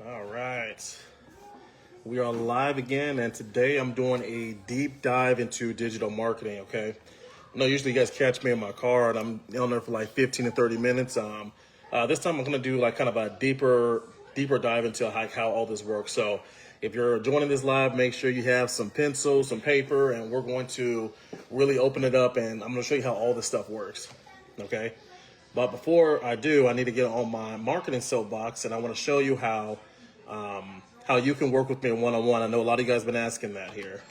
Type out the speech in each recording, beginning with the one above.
All right. We are live again, and today I'm doing a deep dive into digital marketing, okay? I know usually you guys catch me in my car, and I'm on there for like 15 to 30 minutes. This time I'm going to do like kind of a deeper dive into like how all this works. So if you're joining this live, make sure you have some pencil, some paper, and we're going to really open it up, and I'm going to show you how all this stuff works, okay? But before I do, I need to get on my marketing soapbox, and I want to show you how you can work with me one-on-one. I know a lot of you guys have been asking that here.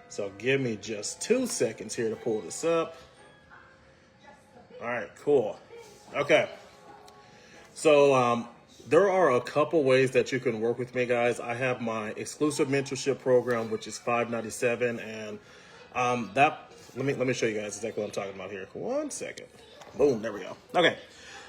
So give me just 2 seconds here to pull this up. All right, cool. Okay. So there are a couple ways that you can work with me, guys. I have my exclusive mentorship program, which is $597, and let me show you guys exactly what I'm talking about here. 1 second. Boom, there we go. Okay.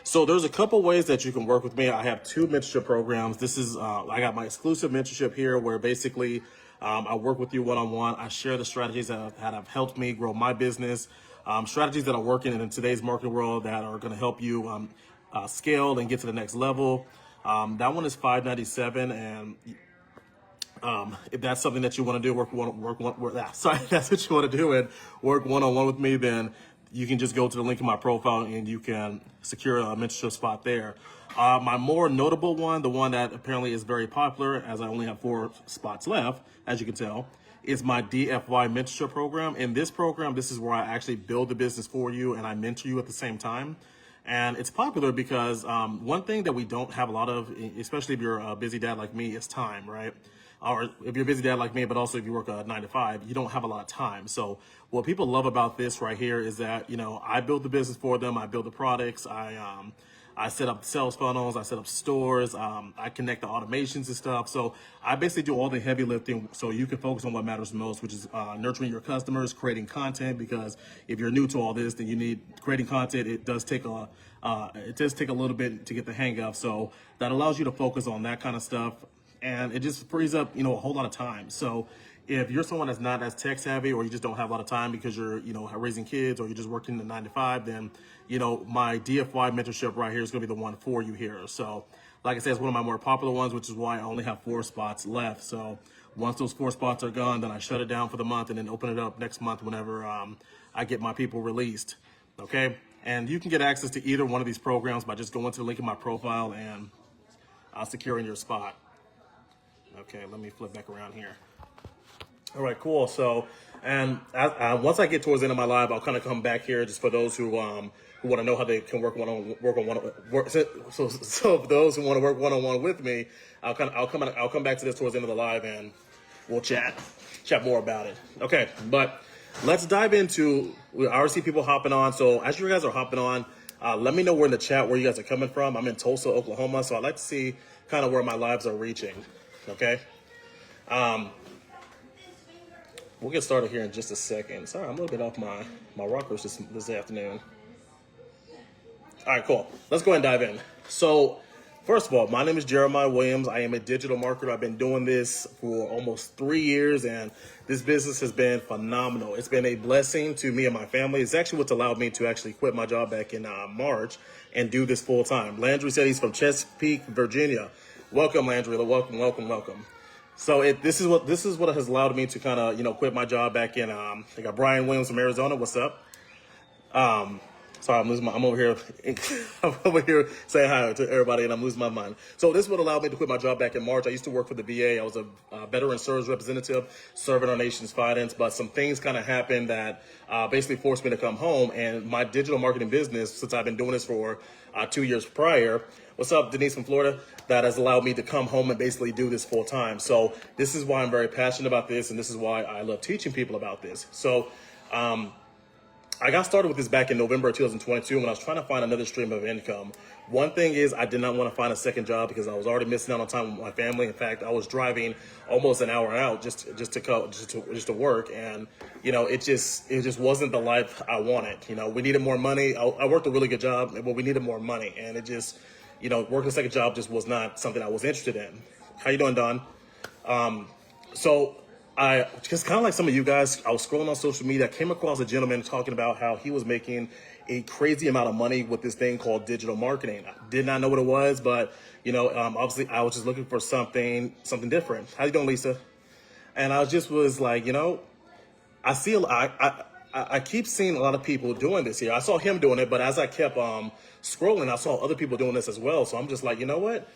So there's a couple ways that you can work with me. I have two mentorship programs. This is, I got my exclusive mentorship here where basically I work with you one-on-one. I share the strategies that have helped me grow my business, strategies that are working in today's marketing world that are going to help you scale and get to the next level. That one is $597, and if that's something that you want to do, that's what you want to do and work one-on-one with me, then you can just go to the link in my profile and you can secure a mentorship spot there. My more notable one, the one that apparently is very popular, as I only have 4 spots left, as you can tell, is my DFY mentorship program. In this program, this is where I actually build the business for you and I mentor you at the same time. And it's popular because one thing that we don't have a lot of, especially if you're a busy dad like me, is time, right? Or if you're a busy dad like me, but also if you work a 9 to 5, you don't have a lot of time. So what people love about this right here is that, I build the business for them. I build the products. I set up sales funnels. I set up stores. I connect the automations and stuff. So I basically do all the heavy lifting so you can focus on what matters most, which is nurturing your customers, creating content. Because if you're new to all this, then you need creating content. It does take a little bit to get the hang of. So that allows you to focus on that kind of stuff. And it just frees up, a whole lot of time. So if you're someone that's not as tech savvy, or you just don't have a lot of time because you're, raising kids, or you're just working the 9 to 5, then, my DFY mentorship right here is going to be the one for you here. So like I said, it's one of my more popular ones, which is why I only have 4 spots left. So once those 4 spots are gone, then I shut it down for the month and then open it up next month whenever I get my people released. Okay. And you can get access to either one of these programs by just going to the link in my profile and securing your spot. Okay, let me flip back around here. All right, cool. So, and once I get towards the end of my live, I'll kind of come back here just for those who want to know how they can work on. So for those who want to work one-on-one with me, I'll come back to this towards the end of the live, and we'll chat more about it. Okay, but let's dive into. I already see people hopping on. So as you guys are hopping on, let me know where in the chat where you guys are coming from. I'm in Tulsa, Oklahoma, so I'd like to see kind of where my lives are reaching. Okay. We'll get started here in just a second. Sorry, I'm a little bit off my rockers this afternoon. All right, cool. Let's go ahead and dive in. So first of all, my name is Jeremiah Williams. I am a digital marketer. I've been doing this for almost 3 years, and this business has been phenomenal. It's been a blessing to me and my family. It's actually what's allowed me to actually quit my job back in March and do this full time. Landry said he's from Chesapeake, Virginia. Welcome, Landry. Welcome. So this is what has allowed me to kind of quit my job back in. I got Brian Williams from Arizona. What's up? Sorry, I'm over here. I'm over here saying hi to everybody, and I'm losing my mind. So this is what allowed me to quit my job back in March. I used to work for the VA. I was a veteran service representative serving our nation's finance, but some things kind of happened that basically forced me to come home. And my digital marketing business, since I've been doing this for 2 years prior, what's up, Denise from Florida? That has allowed me to come home and basically do this full time. So this is why I'm very passionate about this, and this is why I love teaching people about this. So I got started with this back in November of 2022 when I was trying to find another stream of income. One thing is I did not want to find a second job because I was already missing out on time with my family. In fact, I was driving almost an hour out just to work, and it just wasn't the life I wanted. We needed more money. I worked a really good job, but we needed more money, and it just working a second job just was not something I was interested in. How you doing, Don? So just kind of like some of you guys, I was scrolling on social media. I came across a gentleman talking about how he was making a crazy amount of money with this thing called digital marketing. I did not know what it was, but obviously I was just looking for something different. How you doing, Lisa? And I just was like, I see I keep seeing a lot of people doing this here. I saw him doing it, but as I kept scrolling, I saw other people doing this as well. So I'm just like, you know what?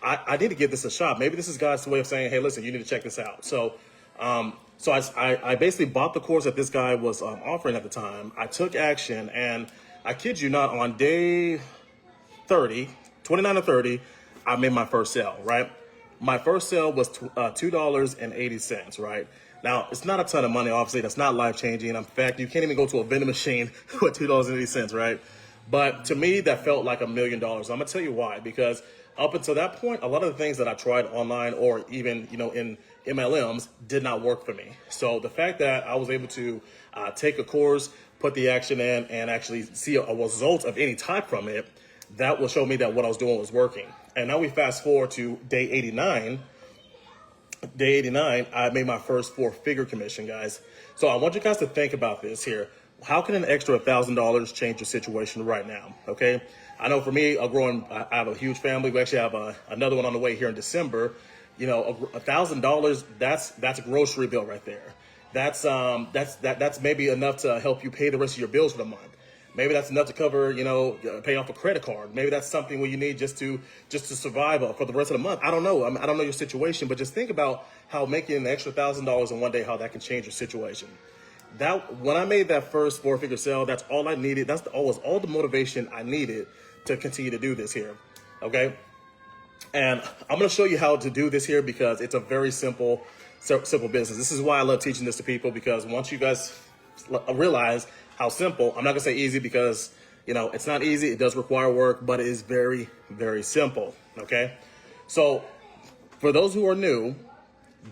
I need to give this a shot. Maybe this is God's way of saying, hey, listen, you need to check this out. So I basically bought the course that this guy was offering at the time. I took action, and I kid you not, on day 29 or 30, I made my first sale, right? My first sale was $2.80, right? Now, it's not a ton of money, obviously. That's not life-changing. In fact, you can't even go to a vending machine with $2.80, right? But to me, that felt like $1 million. I'm going to tell you why. Because up until that point, a lot of the things that I tried online or even, in MLMs did not work for me. So the fact that I was able to take a course, put the action in, and actually see a result of any type from it, that will show me that what I was doing was working. And now we fast forward to day 89. Day 89, I made my first 4-figure commission, guys. So I want you guys to think about this here. How can an extra $1,000 change your situation right now? Okay. I know for me, I have a huge family. We actually have another one on the way here in December. $1,000, that's a grocery bill right there. That's maybe enough to help you pay the rest of your bills for the month. Maybe that's enough to cover, pay off a credit card. Maybe that's something where you need just to survive for the rest of the month. I don't know. I don't know your situation, but just think about how making an extra $1,000 in one day, how that can change your situation. When I made that first 4-figure sale, that's all I needed. That was all the motivation I needed to continue to do this here. Okay. And I'm going to show you how to do this here because it's a very simple business. This is why I love teaching this to people, because once you guys realize how simple, I'm not gonna say easy because it's not easy. It does require work, but it is very, very simple. Okay. So for those who are new,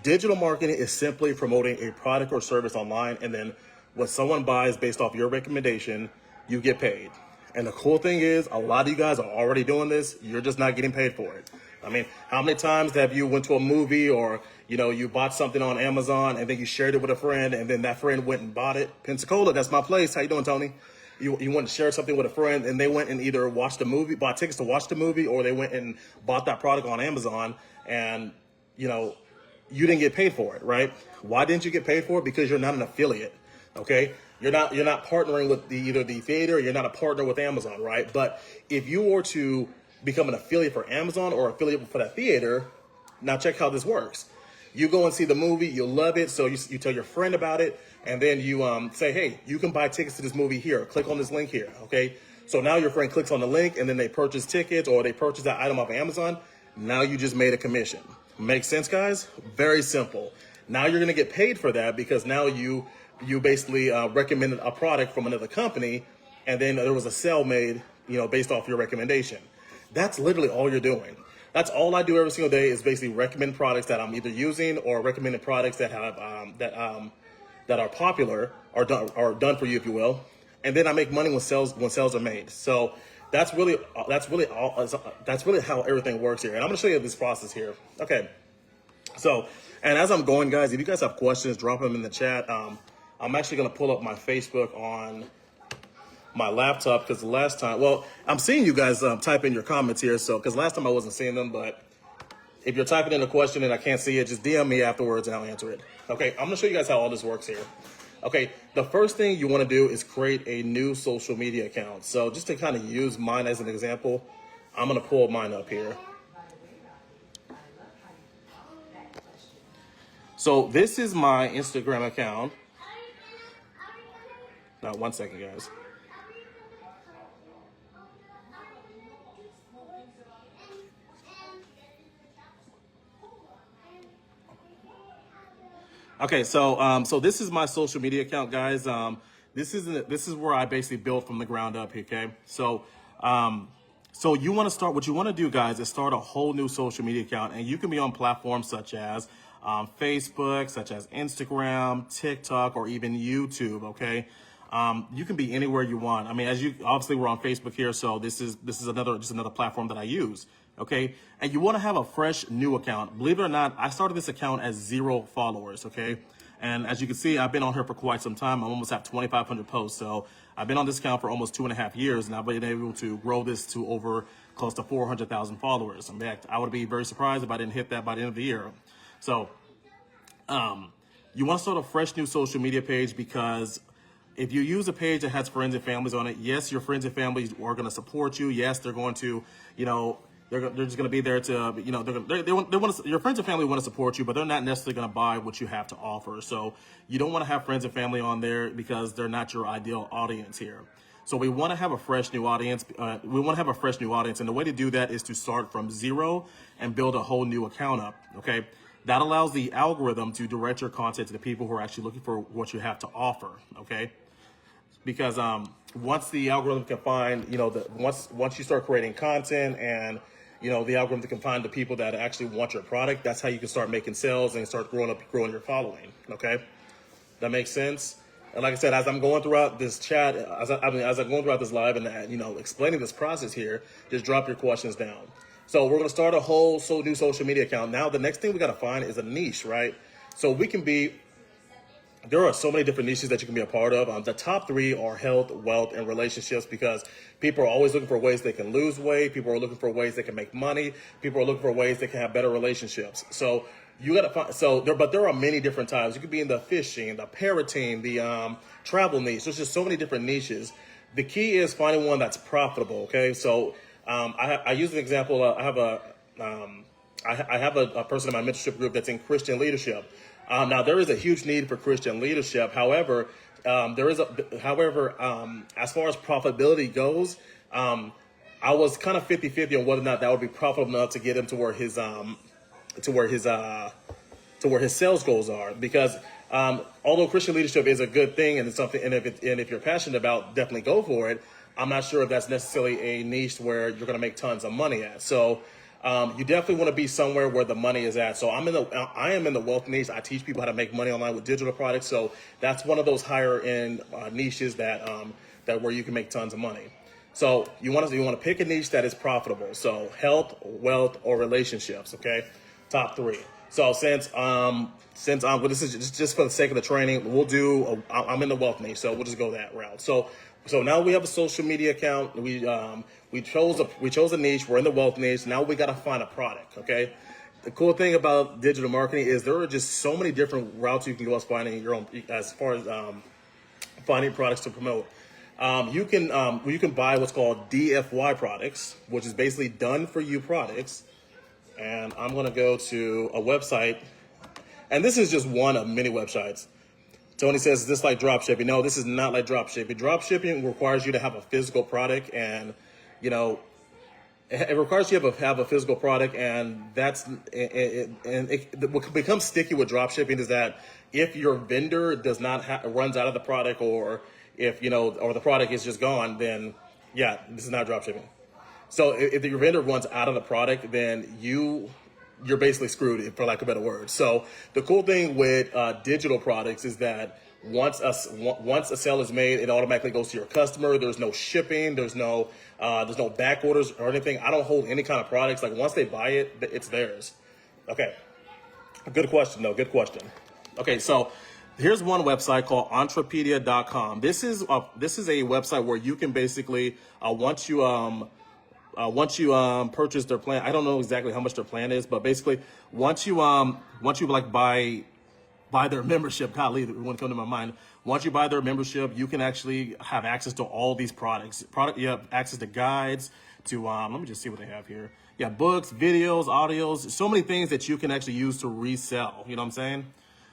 digital marketing is simply promoting a product or service online, and then when someone buys based off your recommendation, you get paid. And the cool thing is, a lot of you guys are already doing this. You're just not getting paid for it. I mean, how many times have you went to a movie or, you bought something on Amazon and then you shared it with a friend and then that friend went and bought it? Pensacola, that's my place. How you doing, Tony? You went to share something with a friend and they went and either watched a movie, bought tickets to watch the movie, or they went and bought that product on Amazon and, you didn't get paid for it, right? Why didn't you get paid for it? Because you're not an affiliate, okay? You're not partnering with either the theater, or you're not a partner with Amazon, right? But if you were to become an affiliate for Amazon or affiliate for that theater, now check how this works. You go and see the movie, you love it, so you tell your friend about it, and then you say, hey, you can buy tickets to this movie here. Click on this link here, okay? So now your friend clicks on the link, and then they purchase tickets or they purchase that item off of Amazon. Now you just made a commission. Make sense, guys? Very simple. Now you're gonna get paid for that because now you basically recommended a product from another company, and then there was a sale made, based off your recommendation. That's literally all you're doing. That's all I do every single day is basically recommend products that I'm either using or recommending products that have that are popular or done for you, if you will. And then I make money when sales are made. So that's really how everything works here. And I'm gonna show you this process here. Okay. So, and as I'm going, guys, if you guys have questions, drop them in the chat. I'm actually gonna pull up my Facebook on my laptop because the last time, I'm seeing you guys type in your comments here. So, because last time I wasn't seeing them, but if you're typing in a question and I can't see it, just DM me afterwards and I'll answer it. Okay, I'm gonna show you guys how all this works here. Okay, the first thing you wanna do is create a new social media account. So just to kind of use mine as an example, I'm gonna pull mine up here. So this is my Instagram account. Now, 1 second, guys. Okay, so this is my social media account, guys. This is where I basically built from the ground up. Okay, so you want to start. What you want to do, guys, is start a whole new social media account, and you can be on platforms such as Facebook, such as Instagram, TikTok, or even YouTube. Okay, you can be anywhere you want. I mean, obviously we're on Facebook here, so this is another platform that I use. Okay, and you want to have a fresh new account. Believe it or not, I started this account as 0 followers. Okay, And as you can see, I've been on here for quite some time. I almost have 2,500 posts. So I've been on this account for almost 2.5 years, and I've been able to grow this to over close to 400,000 followers. In fact, I would be very surprised if I didn't hit that by the end of the year. So you want to start a fresh new social media page, because if you use a page that has friends and families on it, yes, your friends and families are going to support you. Yes, they're going to, they're just going to be there to, your friends and family want to support you, but they're not necessarily going to buy what you have to offer. So you don't want to have friends and family on there because they're not your ideal audience here. So we want to have a fresh new audience. And the way to do that is to start from zero and build a whole new account up. Okay. That allows the algorithm to direct your content to the people who are actually looking for what you have to offer. Okay. Because once the algorithm can find, once you start creating content and, the algorithm can find the people that actually want your product, that's how you can start making sales and start growing your following. Okay. That makes sense. And like I said, as I'm going throughout this chat, as I'm going throughout this live and, explaining this process here, just drop your questions down. So we're going to start a whole new social media account. Now, the next thing we got to find is a niche, right? So there are so many different niches that you can be a part of. The top 3 are health, wealth, and relationships, because people are always looking for ways they can lose weight. People are looking for ways they can make money. People are looking for ways they can have better relationships. So you got to find, but there are many different types. You could be in the fishing, the parenting, the travel niche. There's just so many different niches. The key is finding one that's profitable. Okay. So I use an example. I have a person in my mentorship group that's in Christian leadership. Now there is a huge need for Christian leadership. However, as far as profitability goes, I was kind of 50-50 on whether or not that would be profitable enough to get him to where his sales goals are. Because although Christian leadership is a good thing and it's something, and if you're passionate about, definitely go for it. I'm not sure if that's necessarily a niche where you're going to make tons of money at. So you definitely want to be somewhere where the money is at. So I am in the wealth niche. I teach people how to make money online with digital products. So that's one of those higher end niches that where you can make tons of money. So you want to pick a niche that is profitable. So health, wealth, or relationships. Okay, top 3. So since this is just for the sake of the training, I'm in the wealth niche, so we'll just go that route. So now we have a social media account. We chose a niche. We're in the wealth niche. Now we got to find a product. Okay. The cool thing about digital marketing is there are just so many different routes you can go as finding your own, as far as finding products to promote. You can buy what's called DFY products, which is basically done for you products. And I'm going to go to a website, and this is just one of many websites. Tony says, is this like drop shipping? No, this is not like drop shipping. Drop shipping requires you to have a physical product, and it requires you to have a physical product, and what becomes sticky with drop shipping is that if your vendor runs out of the product, or if or the product is just gone, then yeah, this is not drop shipping. So if your vendor runs out of the product, then you're basically screwed, for lack of a better word. So the cool thing with digital products is that once a sale is made, it automatically goes to your customer. There's no shipping. There's no back orders or anything. I don't hold any kind of products. Like once they buy it, it's theirs. Okay. Good question though. Good question. Okay. So here's one website called Entropedia.com. This is a website where you can basically, once you purchase their plan, I don't know exactly how much their plan is, but basically once you like buy their membership, golly, it wouldn't come to my mind. Once you buy their membership, you can actually have access to all these products. You have access to guides, to let me just see what they have here. Yeah, books, videos, audios, so many things that you can actually use to resell. You know what I'm saying?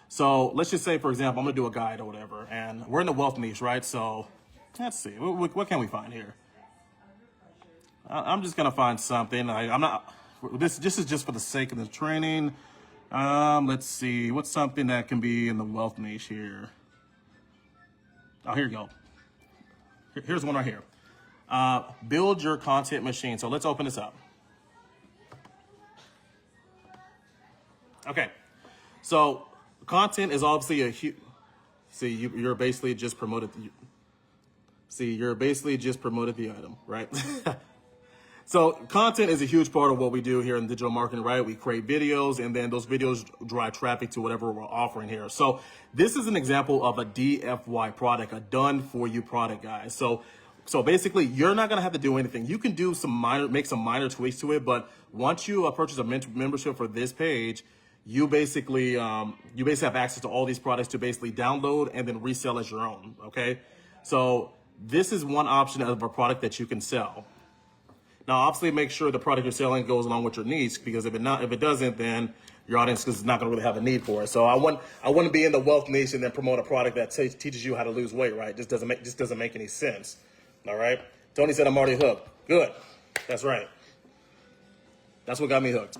So let's just say, for example, I'm gonna do a guide or whatever, and we're in the wealth niche, right? So let's see, what can we find here? I'm just gonna find something. This is just for the sake of the training. Let's see, what's something that can be in the wealth niche here? Oh, here you go. Here's one right here. Build your content machine. So let's open this up. Okay, so content is obviously a huge. See, you're basically just promoted. You're basically just promoted the item, right? So content is a huge part of what we do here in digital marketing, right? We create videos and then those videos drive traffic to whatever we're offering here. So this is an example of a DFY product, a done for you product, guys. So basically you're not going to have to do anything. You can do make some minor tweaks to it, but once you purchase a membership for this page, you basically have access to all these products to basically download and then resell as your own. Okay. So this is one option of a product that you can sell. Now, obviously, make sure the product you're selling goes along with your needs, because if it doesn't, then your audience is not going to really have a need for it. So I want to be in the wealth niche and then promote a product that teaches you how to lose weight, right? Just doesn't make any sense. All right. Tony said I'm already hooked. Good. That's right. That's what got me hooked.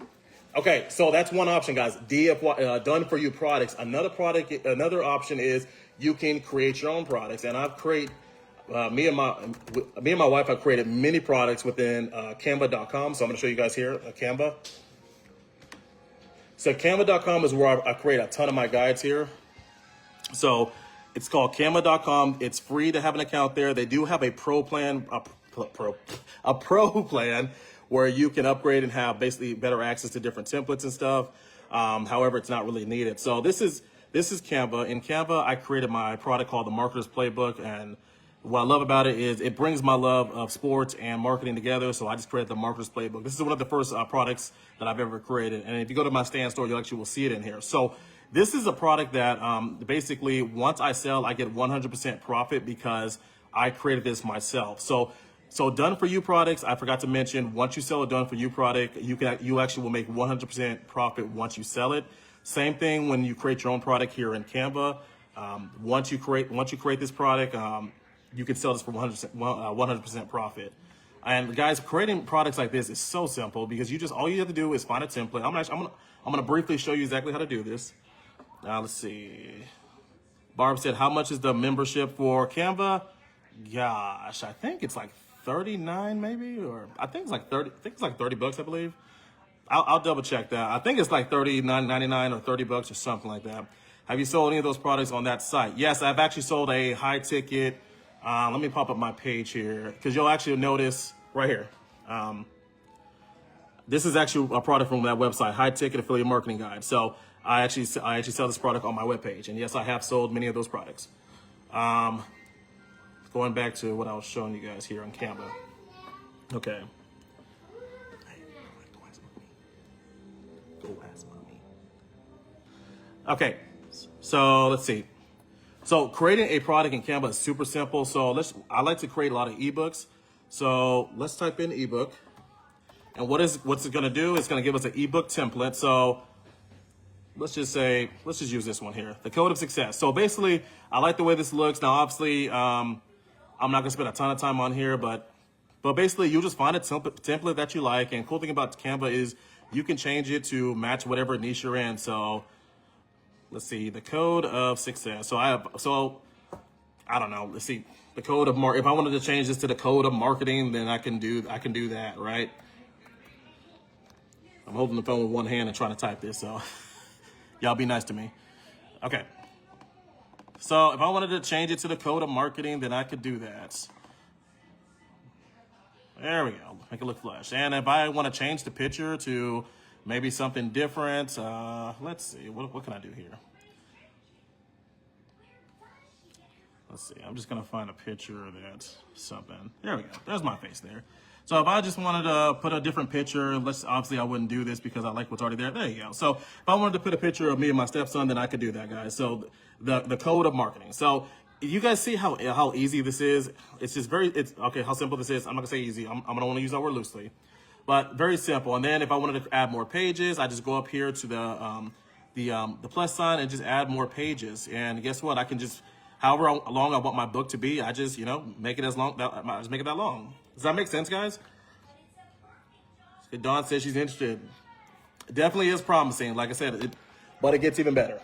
Okay, so that's one option, guys. DFY, done for you products. Another option is you can create your own products, and I've created. Me and my wife have created many products within Canva.com. So I'm going to show you guys here Canva. So Canva.com is where I create a ton of my guides here. So it's called Canva.com. It's free to have an account there. They do have a pro plan, a pro plan where you can upgrade and have basically better access to different templates and stuff. However, it's not really needed. So this is Canva. In Canva, I created my product called the Marketer's Playbook, and what I love about it is it brings my love of sports and marketing together. So I just created the Marketer's Playbook. This is one of the first products that I've ever created. And if you go to my stand store, you actually will see it in here. So this is a product that basically once I sell, I get 100% profit because I created this myself. So done for you products, I forgot to mention, once you sell a done for you product, you actually will make 100% profit once you sell it. Same thing when you create your own product here in Canva. Once you create this product, you can sell this for 100% profit. And guys, creating products like this is so simple because all you have to do is find a template. I'm gonna briefly show you exactly how to do this. Let's see. Barb said, how much is the membership for Canva? Gosh, I think it's like 39 maybe, or I think it's like 30. I think it's like 30 bucks, I believe. I'll double check that. I think it's like $39.99 or 30 bucks or something like that. Have you sold any of those products on that site? Yes, I've actually sold a high ticket. Let me pop up my page here because you'll actually notice right here. This is actually a product from that website, High Ticket Affiliate Marketing Guide. So I actually sell this product on my webpage, and yes, I have sold many of those products. Going back to what I was showing you guys here on Canva. Okay. Go ask mommy. Okay, so let's see. So creating a product in Canva is super simple. So I like to create a lot of ebooks. So let's type in ebook. And what's it going to do? It's going to give us an ebook template. So let's just use this one here, the Code of Success. So basically, I like the way this looks. Now, obviously, I'm not going to spend a ton of time on here, but basically, you just find a template that you like. And cool thing about Canva is you can change it to match whatever niche you're in. So let's see, the Code of Success. So I don't know. Let's see, the Code of If I wanted to change this to the Code of Marketing, then I can do that, right? I'm holding the phone with one hand and trying to type this, so y'all be nice to me. Okay. So if I wanted to change it to the Code of Marketing, then I could do that. There we go. Make it look flush. And if I want to change the picture to maybe something different, let's see. What can I do here? Let's see. I'm just going to find a picture that's something. There we go. There's my face there. So if I just wanted to put a different picture, obviously I wouldn't do this because I like what's already there. There you go. So if I wanted to put a picture of me and my stepson, then I could do that, guys. So the Code of Marketing. So you guys see how easy this is? It's just okay, how simple this is. I'm not gonna say easy. I'm gonna want to use that word loosely, but very simple. And then if I wanted to add more pages, I just go up here to the plus sign and just add more pages. And guess what? I can just, however long I want my book to be, I just, make it as long, I just make it that long. Does that make sense, guys? Dawn says she's interested. It definitely is promising, like I said, but it gets even better.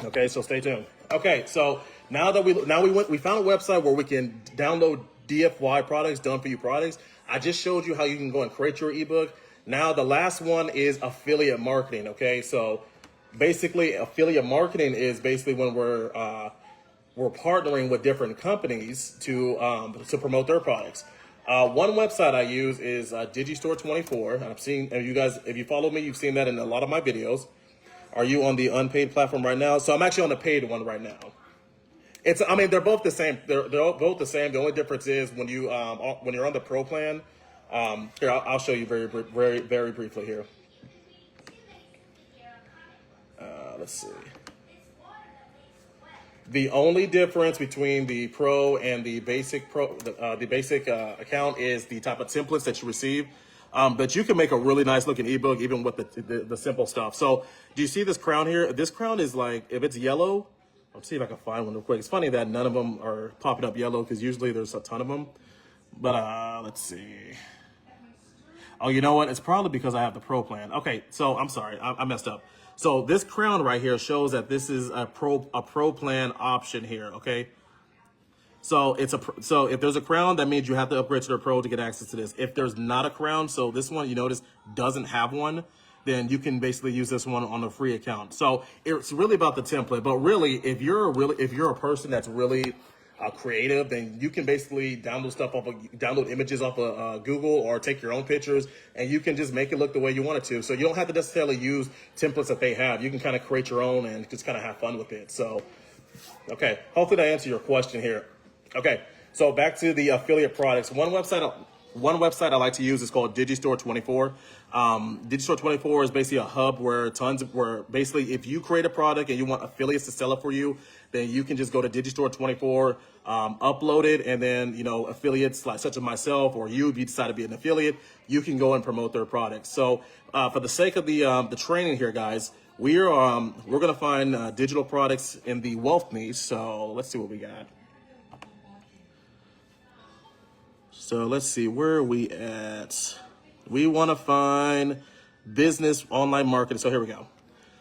Okay, so stay tuned. Okay, so now that we found a website where we can download DFY products, done for you products. I just showed you how you can go and create your ebook. Now the last one is affiliate marketing. Okay, so basically affiliate marketing is basically when we're partnering with different companies to promote their products. One website I use is Digistore24. I've seen, and you guys, if you follow me, you've seen that in a lot of my videos. Are you on the unpaid platform right now? So I'm actually on the paid one right now. I mean, they're both the same. They're both the same. The only difference is when you're on the pro plan. Here, I'll show you very briefly here. Let's see. The only difference between the pro and the basic account is the type of templates that you receive. But you can make a really nice looking ebook even with the simple stuff. So do you see this crown here? This crown is like, if it's yellow, I'll see if I can find one real quick. It's funny that none of them are popping up yellow because usually there's a ton of them. But let's see. Oh, you know what? It's probably because I have the pro plan. Okay, so I'm sorry, I messed up. So this crown right here shows that this is a pro plan option here. Okay. So so if there's a crown, that means you have to upgrade to the pro to get access to this. If there's not a crown, so this one, you notice, doesn't have one, then you can basically use this one on a free account. So it's really about the template. But really, if you're a person that's really creative, then you can basically download images off of Google or take your own pictures, and you can just make it look the way you want it to. So you don't have to necessarily use templates that they have. You can kind of create your own and just kind of have fun with it. So, okay, hopefully that answered your question here. Okay, so back to the affiliate products. One website I like to use is called Digistore24. Digistore24 is basically a hub where basically if you create a product and you want affiliates to sell it for you, then you can just go to Digistore24, upload it, and then, you know, affiliates like such as myself or you, if you decide to be an affiliate, you can go and promote their products. So for the sake of the training here, guys, we're gonna find digital products in the wealth niche. So let's see what we got. So let's see, where are we at? We want to find business online marketing. So here we go.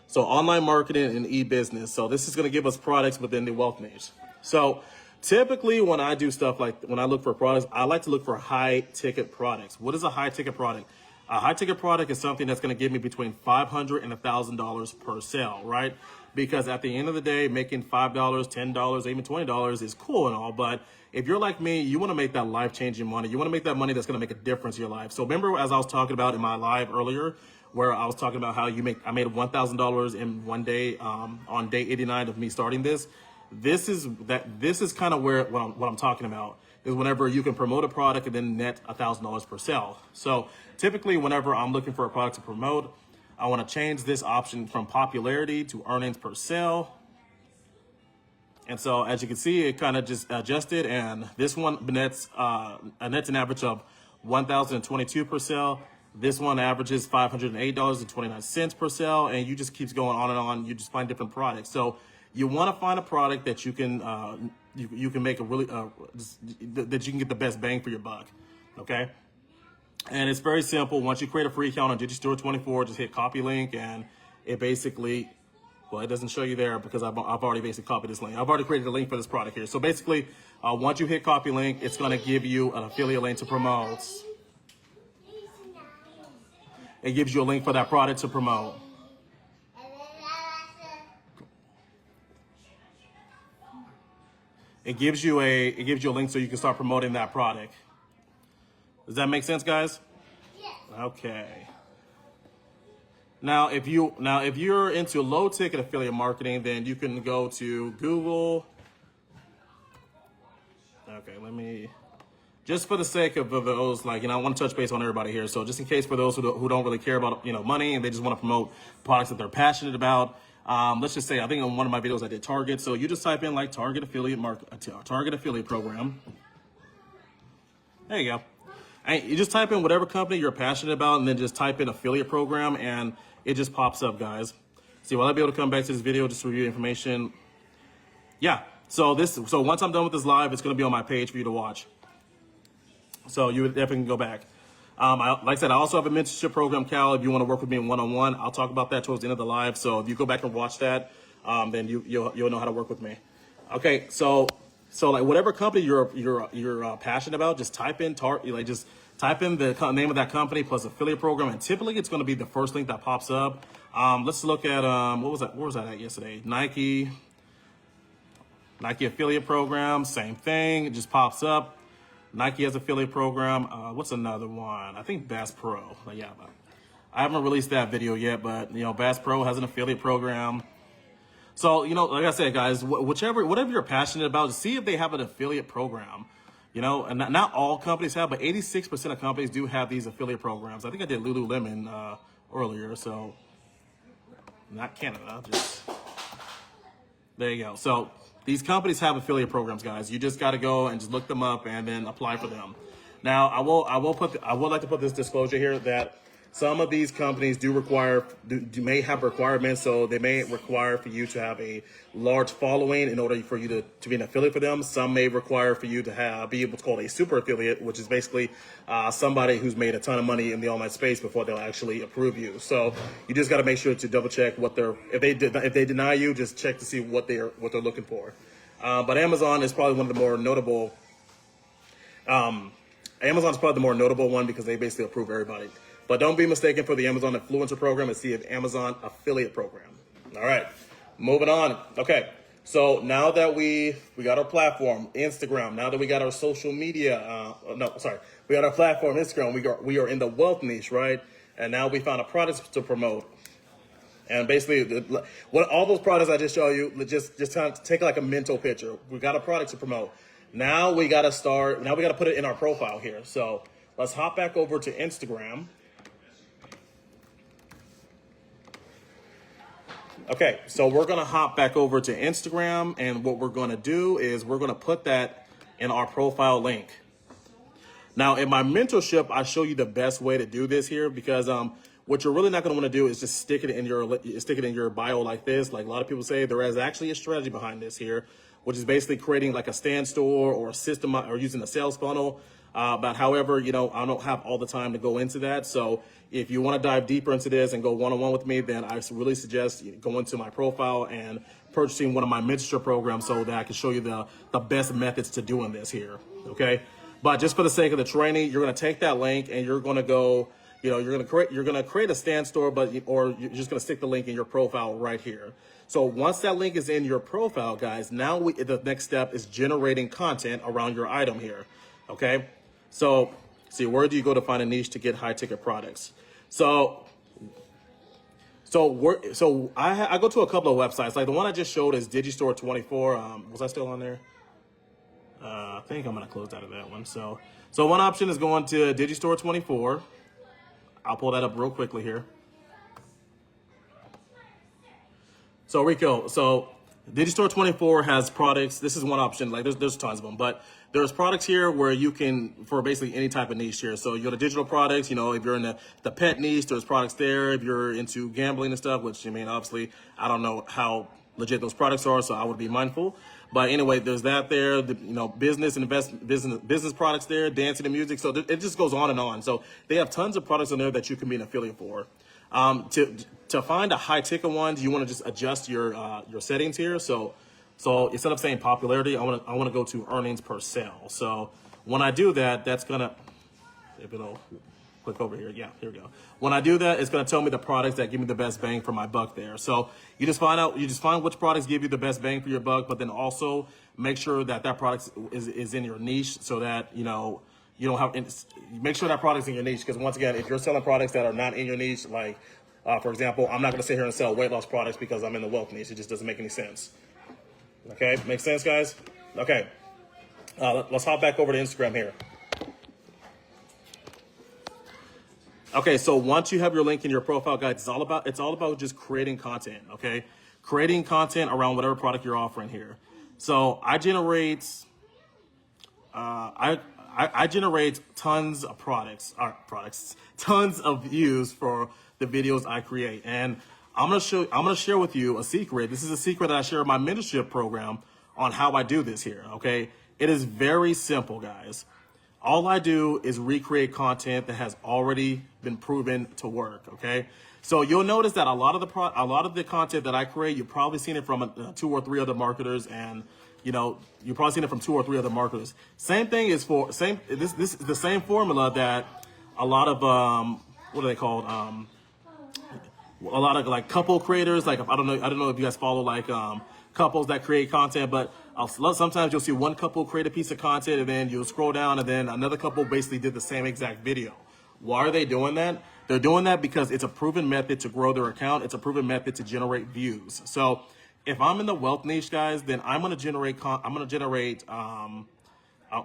So online marketing and e-business. So this is going to give us products within the wealth niche. So typically when I do stuff like when I look for products, I like to look for high ticket products. What is a high ticket product? A high ticket product is something that's going to give me between $500 and $1,000 per sale, right? Because at the end of the day, making $5, $10, even $20 is cool and all, but if you're like me, you want to make that life-changing money. You want to make that money that's going to make a difference in your life. So remember, as I was talking about in my live earlier, where I was talking about how I made $1,000 in one day on day 89 of me starting this. This is kind of what I'm talking about is whenever you can promote a product and then net $1,000 per sale. So typically, whenever I'm looking for a product to promote, I want to change this option from popularity to earnings per sale. And so as you can see, it kind of just adjusted, and this one nets an average of $1,022 per sale. This one averages $508.29 per sale, and you just keeps going on and on. You just find different products. So you want to find a product that you can you can make a really that you can get the best bang for your buck. Okay. And it's very simple. Once you create a free account on Digistore24, just hit copy link, and it basically, well, it doesn't show you there because I've already basically copied this link. I've already created a link for this product here. So basically, once you hit copy link, it's going to give you an affiliate link to promote. It gives you a link for that product to promote. It gives you a link so you can start promoting that product. Does that make sense, guys? Yes. Okay. Now, if you're into low ticket affiliate marketing, then you can go to Google. Okay, just for the sake of those, like, I want to touch base on everybody here. So just in case for those who don't really care about, money and they just want to promote products that they're passionate about. Let's just say, I think on one of my videos I did Target. So you just type in like Target affiliate program. There you go. And you just type in whatever company you're passionate about, and then just type in affiliate program, and it just pops up, guys. See, will I be able to come back to this video just to review information? Yeah. So once I'm done with this live, it's going to be on my page for you to watch. So you definitely can go back. Like I said, I also have a mentorship program, Cal. If you want to work with me one-on-one, I'll talk about that towards the end of the live. So if you go back and watch that, then you'll know how to work with me. Okay. So like whatever company you're passionate about, just type in type in the name of that company plus affiliate program, and typically it's going to be the first link that pops up. Let's look at what was that at yesterday? Nike affiliate program, same thing. It just pops up. Nike has affiliate program. What's another one? I think Bass Pro. Yeah, I haven't released that video yet, but Bass Pro has an affiliate program. So, like I said, guys, whatever you're passionate about, see if they have an affiliate program. And not all companies have, but 86% of companies do have these affiliate programs. I think I did Lululemon earlier, so not Canada, just there you go. So these companies have affiliate programs, guys. You just got to go and just look them up and then apply for them. Now, I would like to put this disclosure here that some of these companies may have requirements, so they may require for you to have a large following in order for you to be an affiliate for them. Some may require for you to be what's called a super affiliate, which is basically somebody who's made a ton of money in the online space before they'll actually approve you. So you just got to make sure to double check if they deny you, just check to see what they're looking for. But Amazon is probably one of the more notable. Amazon's probably the more notable one because they basically approve everybody. But don't be mistaken for the Amazon Influencer Program and see an Amazon Affiliate Program. All right, moving on. Okay, so now that we got our platform, Instagram, now that we got our social media, we got our platform, Instagram, we are in the wealth niche, right? And now we found a product to promote. And basically, all those products I just showed you, just kind of take like a mental picture. We got a product to promote. Now we got to put it in our profile here. So let's hop back over to Instagram. Okay, so we're going to hop back over to Instagram, and what we're going to do is we're going to put that in our profile link. Now, in my mentorship, I show you the best way to do this here because what you're really not going to want to do is just stick it in your bio like this. Like a lot of people say, there is actually a strategy behind this here, which is basically creating like a stand store or a system or using a sales funnel. But however, I don't have all the time to go into that. So if you want to dive deeper into this and go one-on-one with me, then I really suggest going to my profile and purchasing one of my mentorship programs so that I can show you the best methods to doing this here. Okay. But just for the sake of the training, you're going to take that link and you're going to go, you're going to create a stand store, or you're just going to stick the link in your profile right here. So once that link is in your profile, guys, now the next step is generating content around your item here. Okay. So see, where do you go to find a niche to get high ticket products? So I go to a couple of websites. Like the one I just showed is Digistore24. Was I still on there? I think I'm going to close out of that one. So one option is going to Digistore24. I'll pull that up real quickly here. So Rico, Digistore24 has products. This is one option. Like there's tons of them, but there's products here where you can, for basically any type of niche here. So you go to digital products, if you're in the pet niche, there's products there. If you're into gambling and stuff, which obviously I don't know how legit those products are, so I would be mindful. But anyway, there's that there, business and business products there, dancing and music. So it just goes on and on. So they have tons of products in there that you can be an affiliate for. To find a high ticket one, you want to just adjust your settings here. So instead of saying popularity, I want to go to earnings per sale. So when I do that, that's gonna, if it'll click over here, yeah, here we go. When I do that, it's gonna tell me the products that give me the best bang for my buck there. So you just find which products give you the best bang for your buck, but then also make sure that product is in your niche, so that you don't have. Make sure that product's in your niche, because once again, if you're selling products that are not in your niche, like for example, I'm not gonna sit here and sell weight loss products because I'm in the wealth niche. It just doesn't make any sense. Okay, makes sense, guys? Okay, let's hop back over to Instagram here. Okay, so once you have your link in your profile, guys, it's all about just creating content. Okay, creating content around whatever product you're offering here. So I generate tons of tons of views for the videos I create, and I'm gonna share with you a secret. This is a secret that I share in my mentorship program on how I do this here. Okay, it is very simple, guys. All I do is recreate content that has already been proven to work. Okay, so you'll notice that a lot of the content that I create, you've probably seen it from 2 or 3 other marketers, and you've probably seen it from 2 or 3 other marketers. Same thing is this is the same formula that a lot of what are they called? A lot of like couple creators, like I don't know if you guys follow like couples that create content, but Sometimes you'll see one couple create a piece of content and then you'll scroll down and then another couple basically did the same exact video. Why are they doing that? They're doing that because it's a proven method to grow their account. It's a proven method to generate views. So if I'm in the wealth niche, guys, then I'm going to generate traffic. I'm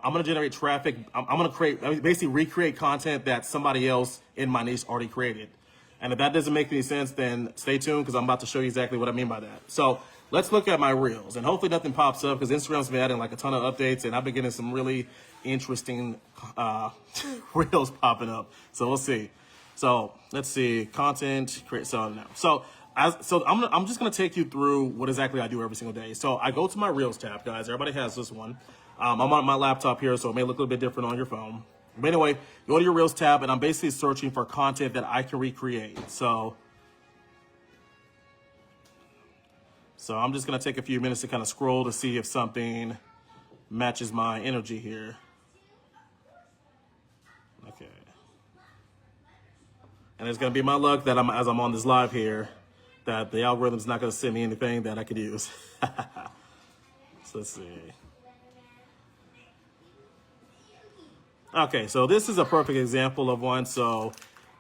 going to basically recreate content that somebody else in my niche already created. And if that doesn't make any sense, then stay tuned because I'm about to show you exactly what I mean by that. So let's look at my reels, and hopefully nothing pops up because Instagram's been adding like a ton of updates, and I've been getting some really interesting reels popping up. So we'll see. So let's see, content create. So I'm just gonna take you through what exactly I do every single day. So I go to my reels tab, guys. Everybody has this one. I'm on my laptop here, so it may look a little bit different on your phone. But anyway, go to your Reels tab, and I'm basically searching for content that I can recreate. So I'm just going to take a few minutes to kind of scroll to see if something matches my energy here. Okay. And it's going to be my luck that as I'm on this live here, that the algorithm's not going to send me anything that I could use. So let's see. Okay, so this is a perfect example of one. So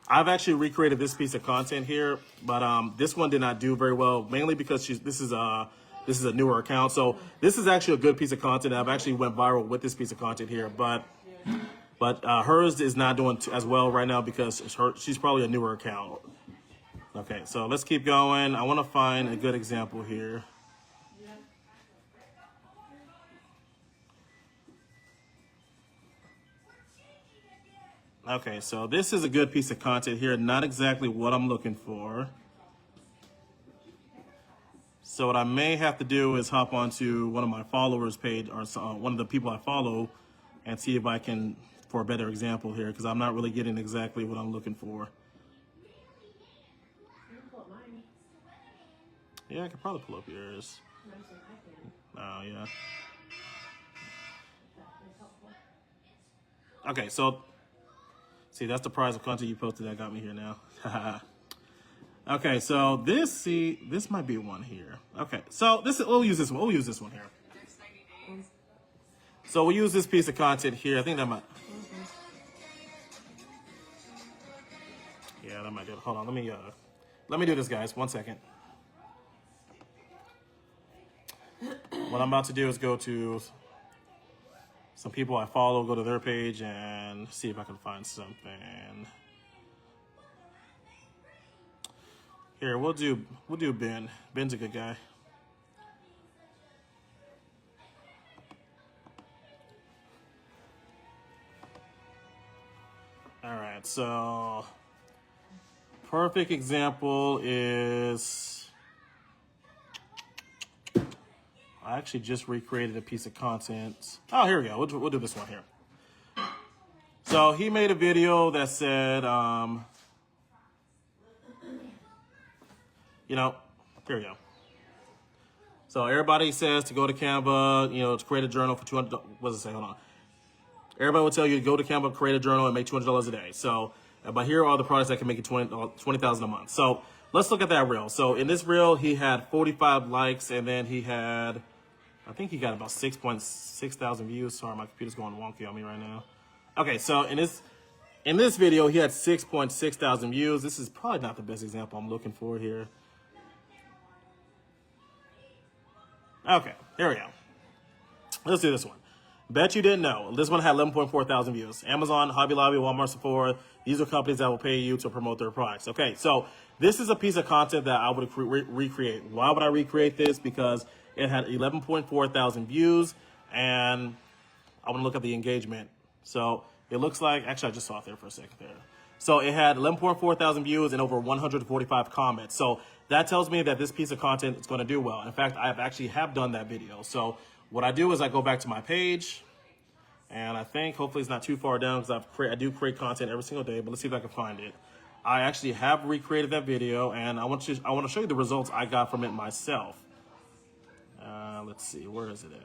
I've actually recreated this piece of content here, but this one did not do very well, mainly because this is a newer account. So this is actually a good piece of content. I've actually went viral with this piece of content here, but hers is not doing as well right now because she's probably a newer account. Okay, so let's keep going. I want to find a good example here. Okay, so this is a good piece of content here, not exactly what I'm looking for. So what I may have to do is hop onto one of my followers page or one of the people I follow and see if I can, for a better example here, because I'm not really getting exactly what I'm looking for. Yeah, I could probably pull up yours. Oh, yeah. Okay, so see, that's the prize of content you posted that got me here now. Okay, so this might be one here. Okay, so we'll use this one. We'll use this one here. So we'll use this piece of content here. I think that might. Yeah, that might do it. Hold on, let me do this, guys. 1 second. What I'm about to do is go to some people I follow, go to their page and see if I can find something. Here, we'll do Ben. Ben's a good guy. All right, so perfect example is I actually just recreated a piece of content. Oh, here we go. We'll do this one here. So he made a video that said, here we go. So everybody says to go to Canva, to create a journal for $200. What does it say? Hold on. Everybody will tell you to go to Canva, create a journal, and make $200 a day. So, but here are all the products that can make you $20,000 a month. So let's look at that reel. So in this reel, he had 45 likes, and then he had, I think he got about 6.6 thousand views. Sorry, my computer's going wonky on me right now. Okay, so in this video, he had 6.6 thousand views. This is probably not the best example I'm looking for here. Okay, here we go. Let's do this one. Bet you didn't know. This one had 11.4 thousand views. Amazon, Hobby Lobby, Walmart, Sephora. These are companies that will pay you to promote their products. Okay, so this is a piece of content that I would recreate. Why would I recreate this? Because it had 11.4 thousand views, and I want to look at the engagement. So it looks like, actually, I just saw it there for a second there. So it had 11.4 thousand views and over 145 comments. So that tells me that this piece of content is going to do well. In fact, I actually have done that video. So what I do is I go back to my page, and I think hopefully it's not too far down because I do create content every single day, but let's see if I can find it. I actually have recreated that video, and I want to show you the results I got from it myself. Let's see, where is it at?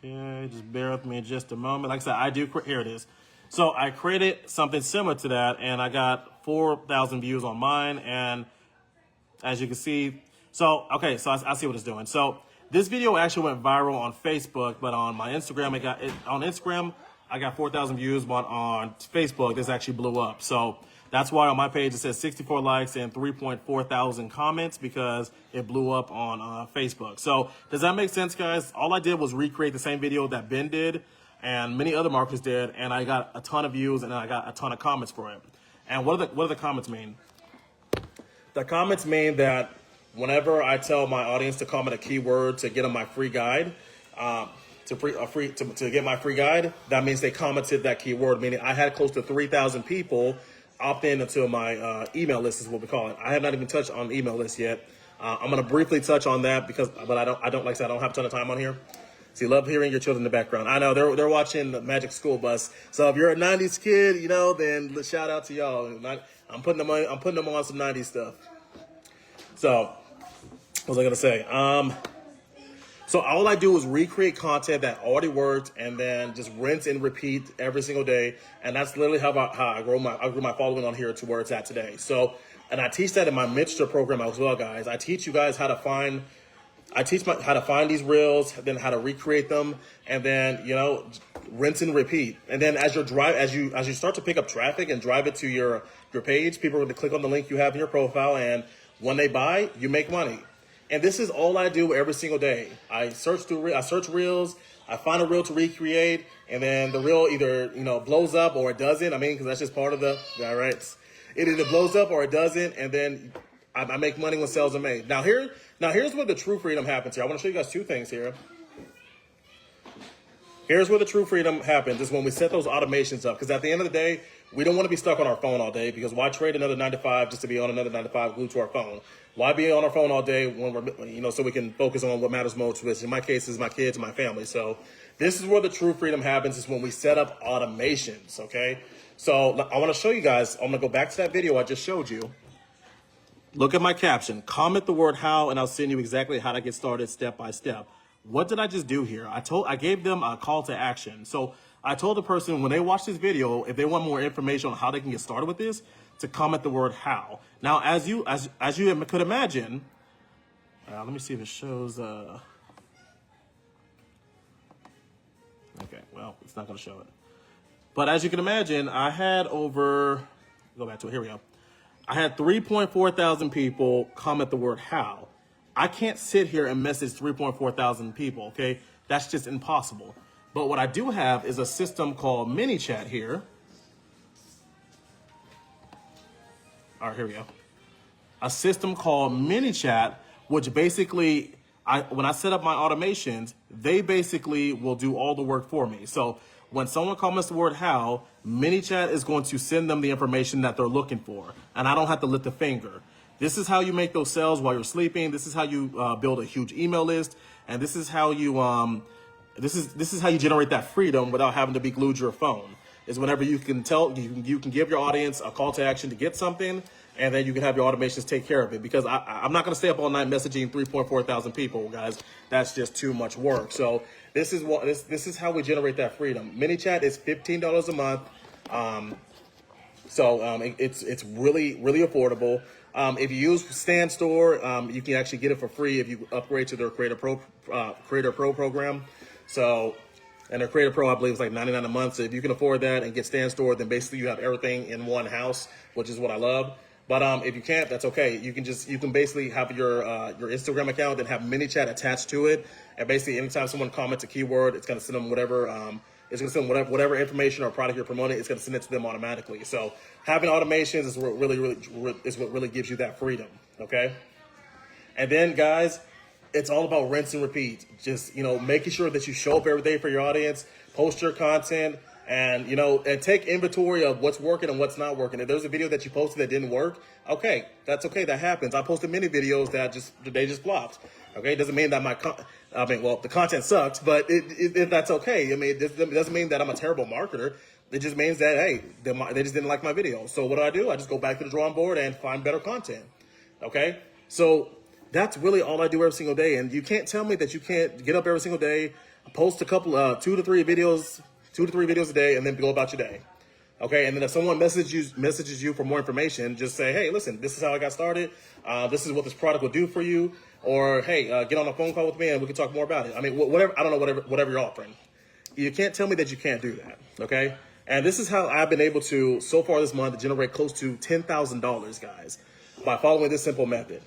Okay, just bear with me just a moment. Like I said, here it is. So I created something similar to that, and I got 4,000 views on mine. And as you can see, so I see what it's doing. So this video actually went viral on Facebook, but on my Instagram, on Instagram, I got 4,000 views, but on Facebook, this actually blew up. So that's why on my page it says 64 likes and 3.4 thousand comments, because it blew up on Facebook. So does that make sense, guys? All I did was recreate the same video that Ben did and many other marketers did, and I got a ton of views and I got a ton of comments for it. And what do the comments mean? The comments mean that whenever I tell my audience to comment a keyword to get on my free guide, to get my free guide, that means they commented that keyword. Meaning I had close to 3,000 people opt in into my email list, is what we call it. I have not even touched on the email list yet. I'm going to briefly touch on that but I don't like I said, I don't have a ton of time on here. So you love hearing your children in the background. I know they're watching the Magic School Bus. So if you're a 90s kid, then shout out to y'all. I'm putting them on some 90s stuff. So what was I gonna say? So all I do is recreate content that already worked, and then just rinse and repeat every single day. And that's literally how I grew my following on here to where it's at today. So, and I teach that in my Mentorship program as well, guys. I teach you guys how to find these reels, then how to recreate them, and then rinse and repeat. And then as you start to pick up traffic and drive it to your page, people are going to click on the link you have in your profile, and when they buy, you make money. And this is all I do every single day. I search reels, I find a reel to recreate, and then the reel either blows up or it doesn't. Because that's just part of the right. It either blows up or it doesn't, and then I make money when sales are made. Now here's where the true freedom happens here. I want to show you guys two things here. Here's where the true freedom happens, is when we set those automations up. Because at the end of the day, we don't want to be stuck on our phone all day, because why trade another 9 to 5 just to be on another 9 to 5 glued to our phone? Why be on our phone all day when we're, so we can focus on what matters most, which in my case is my kids and my family. So this is where the true freedom happens, is when we set up automations, okay? So I want to show you guys, I'm going to go back to that video I just showed you. Look at my caption, comment the word how, and I'll send you exactly how to get started step by step. What did I just do here? I gave them a call to action. So I told the person, when they watch this video, if they want more information on how they can get started with this, to comment the word how. Now, as you could imagine, let me see if it shows. Okay, well, it's not going to show it. But as you can imagine, I had go back to it, here we go. I had 3.4 thousand people comment the word how. I can't sit here and message 3.4 thousand people, okay? That's just impossible. But what I do have is a system called ManyChat here. All right, here we go. A system called ManyChat, which basically, when I set up my automations, they basically will do all the work for me. So when someone comments the word how, ManyChat is going to send them the information that they're looking for, and I don't have to lift a finger. This is how you make those sales while you're sleeping. This is how you build a huge email list, and this is how you this is how you generate that freedom without having to be glued to your phone. Is whenever you can give your audience a call to action to get something, and then you can have your automations take care of it. Because I'm not going to stay up all night messaging 3.4 thousand people, guys. That's just too much work. So this is how we generate that freedom. ManyChat is $15 a month. It's really, really affordable. If you use Stand Store, you can actually get it for free if you upgrade to their Creator Pro program. So, and their Creator Pro, I believe, is like $99 a month. So if you can afford that and get Stand Store, then basically you have everything in one house, which is what I love. But if you can't, that's okay. You can basically have your Instagram account and have ManyChat attached to it. And basically, anytime someone comments a keyword, it's going to send them whatever. It's going to send whatever information or product you're promoting. It's going to send it to them automatically. So having automations is what really gives you that freedom. Okay. And then, guys, it's all about rinse and repeat. Just making sure that you show up every day for your audience, post your content. And, and take inventory of what's working and what's not working. If there's a video that you posted that didn't work, okay, that's okay. That happens. I posted many videos that they just flopped. Okay, it doesn't mean that the content sucks, but that's okay. It doesn't mean that I'm a terrible marketer. It just means that, hey, they just didn't like my video. So what do? I just go back to the drawing board and find better content. Okay, so that's really all I do every single day. And you can't tell me that you can't get up every single day, post a couple, 2 to 3 videos a day, and then go about your day. Okay, and then if someone messages you for more information, just say, hey, listen, this is how I got started. This is what this product will do for you. Or, hey, get on a phone call with me and we can talk more about it. I mean, whatever, I don't know, whatever you're offering. You can't tell me that you can't do that, okay? And this is how I've been able to, so far this month, generate close to $10,000, guys, by following this simple method.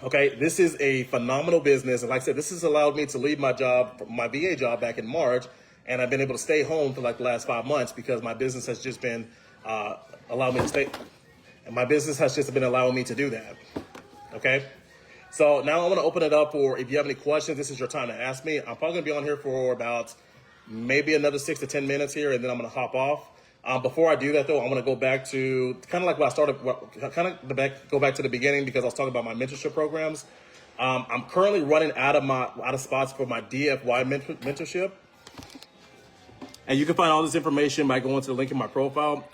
Okay, this is a phenomenal business. And like I said, this has allowed me to leave my job, my VA job back in March. And I've been able to stay home for like the last 5 months because my business has just been allowing me to stay. And my business has just been allowing me to do that. Okay. So now I want to open it up for, if you have any questions, this is your time to ask me. I'm probably going to be on here for about maybe another 6 to 10 minutes here, and then I'm going to hop off. Before I do that, though, I'm going to go back to kind of like what I started, go back to the beginning because I was talking about my mentorship programs. I'm currently running out of spots for my DFY mentorship. And you can find all this information by going to the link in my profile.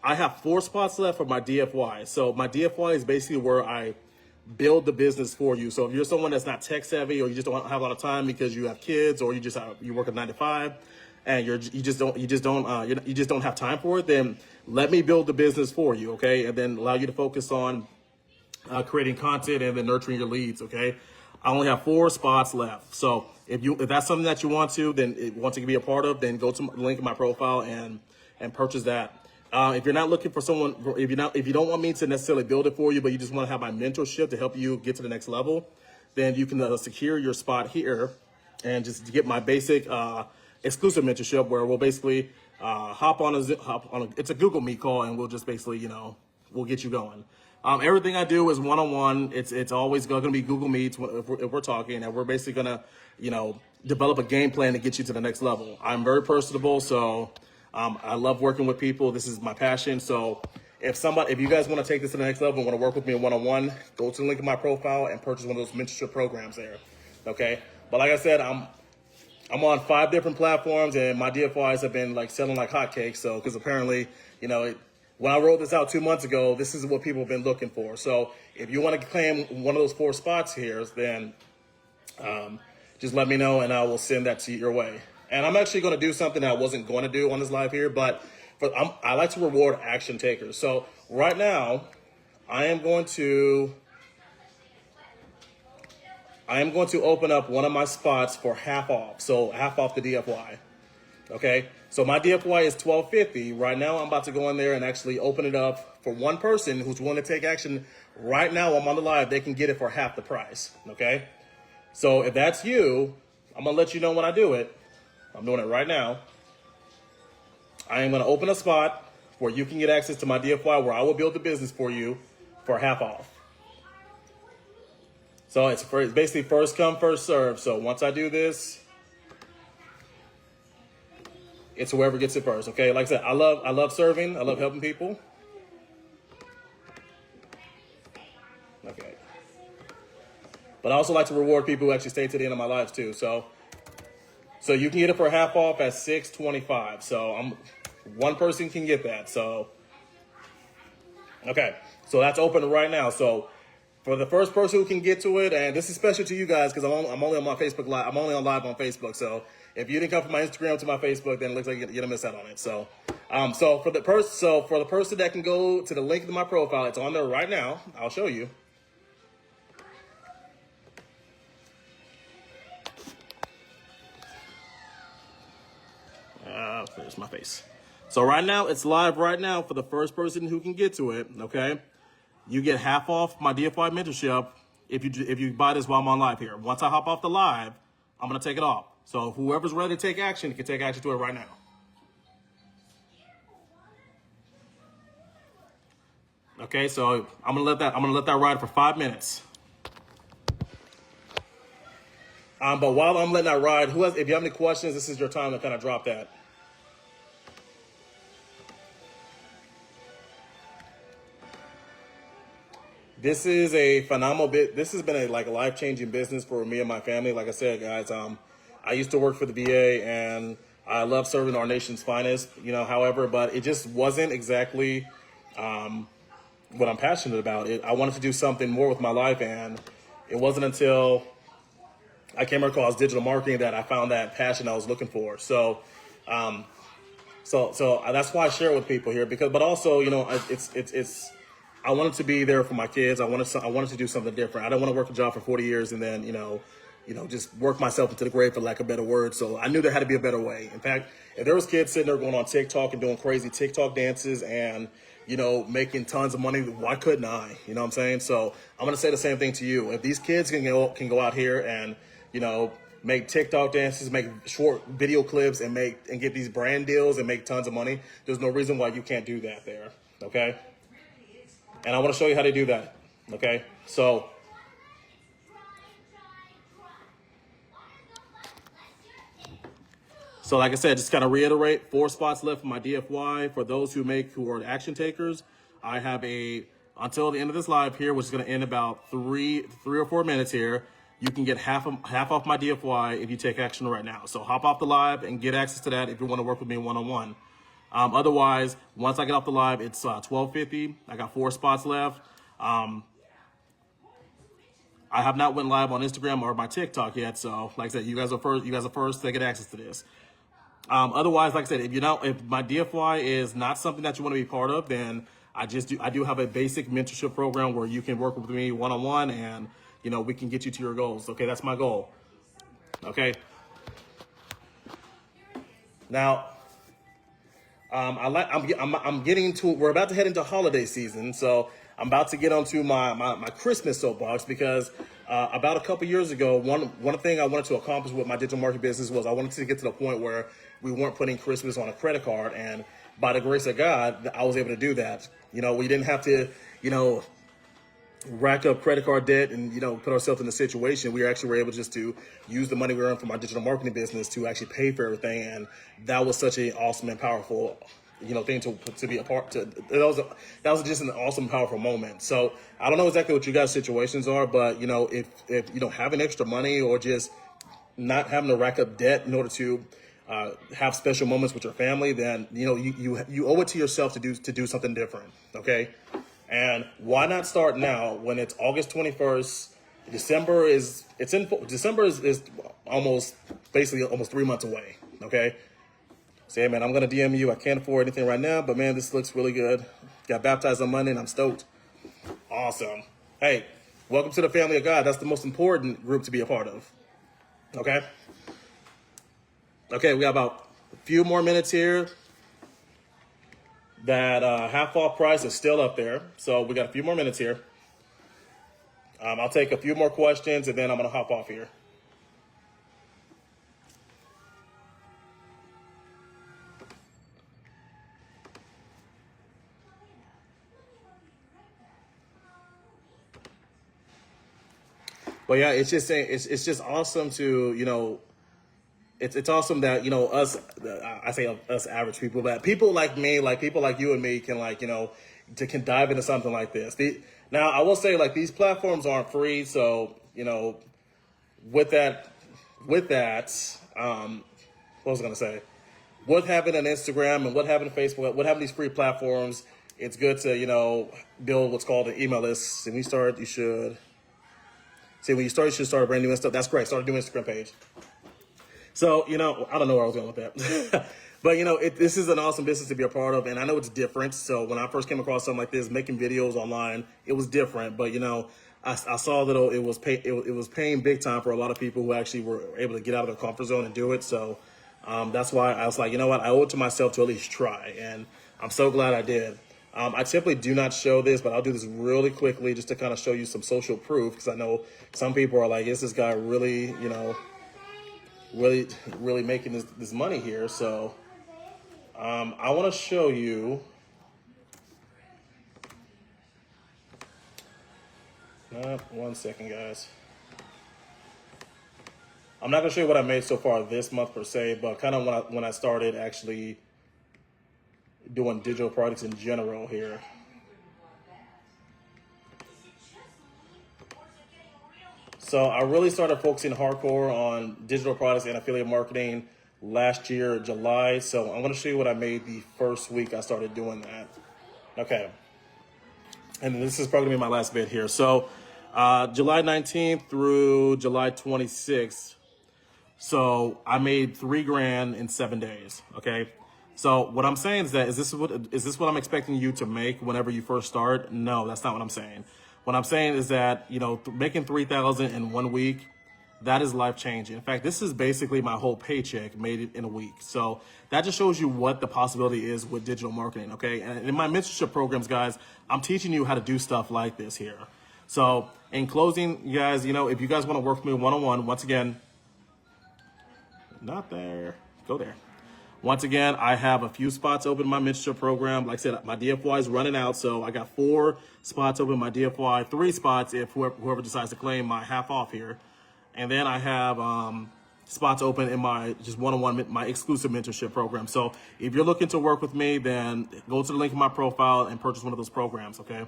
I have 4 spots left for my DFY. So my DFY is basically where I build the business for you. So if you're someone that's not tech savvy, or you just don't have a lot of time because you have kids, or you work a 9 to 5, and you just don't have time for it, then let me build the business for you, okay? And then allow you to focus on creating content and then nurturing your leads, okay? I only have 4 spots left. So if that's something that you want to be a part of, then go to the link in my profile and purchase that. If you're not looking for someone, if you don't want me to necessarily build it for you, but you just want to have my mentorship to help you get to the next level, then you can secure your spot here and just get my basic exclusive mentorship, where we'll basically hop on it's a Google Meet call, and we'll just basically, we'll get you going. Everything I do is one-on-one. It's always going to be Google Meets if we're talking, and we're basically going to, develop a game plan to get you to the next level. I'm very personable, so I love working with people. This is my passion. So if you guys want to take this to the next level and want to work with me one-on-one, go to the link in my profile and purchase one of those mentorship programs there. Okay. But like I said, I'm on 5 different platforms, and my DFYs have been like selling like hotcakes. So, because apparently, when I rolled this out 2 months ago, this is what people have been looking for. So if you want to claim one of those 4 spots here, then just let me know and I will send that to your way. And I'm actually going to do something that I wasn't going to do on this live here, but I like to reward action takers. So right now, I am going to open up one of my spots for half off. So half off the DFY. Okay. So my DFY is $12.50. Right now, I'm about to go in there and actually open it up for one person who's willing to take action. Right now, I'm on the live. They can get it for half the price. Okay. So if that's you, I'm going to let you know when I do it. I'm doing it right now. I am going to open a spot where you can get access to my DFY, where I will build the business for you for half off. So it's basically first come, first serve. So once I do this, it's whoever gets it first. Okay. Like I said, I love serving. I love helping people. Okay. But I also like to reward people who actually stay to the end of my lives too. So you can get it for half off at $6.25. So one person can get that. So, okay. So that's open right now. So for the first person who can get to it, and this is special to you guys because I'm only on my Facebook live. I'm only on live on Facebook. So if you didn't come from my Instagram to my Facebook, then it looks like you're gonna miss out on it. So, for the person that can go to the link in my profile, it's on there right now. I'll show you. There's my face. So right now, it's live right now for the first person who can get to it, okay? You get half off my DFY mentorship if you buy this while I'm on live here. Once I hop off the live, I'm going to take it off. So whoever's ready to take action can take action to it right now. Okay, so I'm going to let that ride for 5 minutes. But while I'm letting that ride, if you have any questions, this is your time to kind of drop that. This is a phenomenal This has been a life-changing business for me and my family. Like I said, guys, I used to work for the VA and I love serving our nation's finest, however, but it just wasn't exactly what I'm passionate about. I wanted to do something more with my life, and it wasn't until I came across digital marketing that I found that passion I was looking for. So So that's why I share it with people here, because, but also, you know, it's, I wanted to be there for my kids. I wanted to do something different. I don't want to work a job for 40 years and then, just work myself into the grave, for lack of a better word. So I knew there had to be a better way. In fact, if there was kids sitting there going on TikTok and doing crazy TikTok dances and, making tons of money, why couldn't I? You know what I'm saying? So I'm going to say the same thing to you. If these kids can go out here and, make TikTok dances, make short video clips, and get these brand deals and make tons of money, there's no reason why you can't do that there. Okay. And I want to show you how to do that. Okay. So like I said, just kind of reiterate, 4 spots left for my DFY. For those who are action takers, I have until the end of this live here, which is going to end about 3 or 4 minutes here. You can get half off my DFY if you take action right now. So hop off the live and get access to that if you want to work with me one-on-one. Otherwise, once I get off the live, it's $12.50. I got 4 spots left. I have not went live on Instagram or my TikTok yet. So like I said, you guys are first to get access to this. Otherwise, like I said, if my DFY is not something that you want to be part of, then I do have a basic mentorship program where you can work with me one-on-one and, we can get you to your goals. Okay. That's my goal. Okay. Now, we're about to head into holiday season. So I'm about to get onto my Christmas soapbox, because about a couple years ago, one thing I wanted to accomplish with my digital marketing business was I wanted to get to the point where we weren't putting Christmas on a credit card. And by the grace of God, I was able to do that. We didn't have to, rack up credit card debt and, put ourselves in a situation. We actually were able just to use the money we earned from our digital marketing business to actually pay for everything. And that was such an awesome and powerful, thing to be a part to. That was just an awesome, powerful moment. So I don't know exactly what you guys' situations are, but, if you don't have an extra money, or just not having to rack up debt in order to have special moments with your family, then, you owe it to yourself to do something different. Okay. And why not start now when it's August 21st? December is almost 3 months away. Okay. So, hey, man, I'm going to DM you. I can't afford anything right now, but man, this looks really good. Got baptized on Monday and I'm stoked. Awesome. Hey, welcome to the family of God. That's the most important group to be a part of. Okay. Okay. We got about a few more minutes here. That half off price is still up there. So we got a few more minutes here. I'll take a few more questions and then I'm going to hop off here. But yeah, it's just awesome to, it's awesome that, us, I say us average people, that people like me, like people like you and me can can dive into something like this. Now I will say, like, these platforms aren't free. So, with that, what was I going to say? With having an Instagram and what having Facebook, what having these free platforms, it's good to, build what's called an email list. And when you start, you should start a brand new stuff. That's great. Start a new Instagram page. So, I don't know where I was going with that. But, this is an awesome business to be a part of. And I know it's different. So when I first came across something like this, making videos online, it was different. But, I saw that it was paying big time for a lot of people who actually were able to get out of their comfort zone and do it. So that's why I was like, what? I owe it to myself to at least try. And I'm so glad I did. I typically do not show this, but I'll do this really quickly just to kind of show you some social proof. Because I know some people are like, is this guy really, really making this money here? So I want to show you. One second, guys. I'm not gonna show you what I made so far this month per se, but kind of when I started actually doing digital products in general here. So I really started focusing hardcore on digital products and affiliate marketing last year, July. So I'm going to show you what I made the first week I started doing that. Okay. And this is probably going to be my last bit here. So July 19th through July 26th. So I made $3,000 in 7 days. Okay. So what I'm saying is that, is this what I'm expecting you to make whenever you first start? No, that's not what I'm saying. What I'm saying is that, you know, making 3,000 in 1 week, that is life changing. In fact, this is basically my whole paycheck made it in a week. So that just shows you what the possibility is with digital marketing. Okay. And in my mentorship programs, guys, I'm teaching you how to do stuff like this here. So in closing, you guys, you know, if you guys want to work with me one-on-one, once again, not there, go there. Once again, I have a few spots open in my mentorship program. Like I said, my DFY is running out, so I got 4 spots open in my DFY, 3 spots if whoever decides to claim my half off here. And then I have spots open in my just one-on-one, my exclusive mentorship program. So if you're looking to work with me, then go to the link in my profile and purchase one of those programs, okay?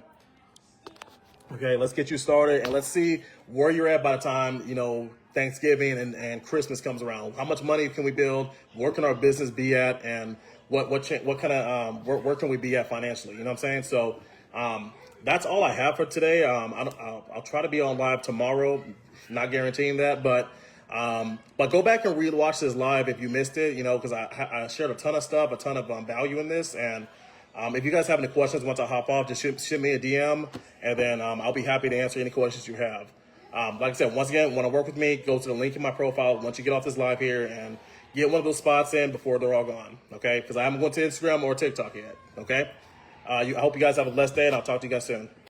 Okay, let's get you started and let's see where you're at by the time, you know, Thanksgiving and Christmas comes around. How much money can we build? Where can our business be at? And what kind of where can we be at financially? You know what I'm saying? So that's all I have for today. I'll try to be on live tomorrow. Not guaranteeing that, but go back and watch this live if you missed it. You know, because I shared a ton of stuff, a ton of value in this. And if you guys have any questions once I hop off, just shoot me a DM, and then I'll be happy to answer any questions you have. Like I said, once again, want to work with me, go to the link in my profile once you get off this live here and get one of those spots in before they're all gone, okay? Because I haven't gone to Instagram or TikTok yet, okay? I hope you guys have a blessed day, and I'll talk to you guys soon.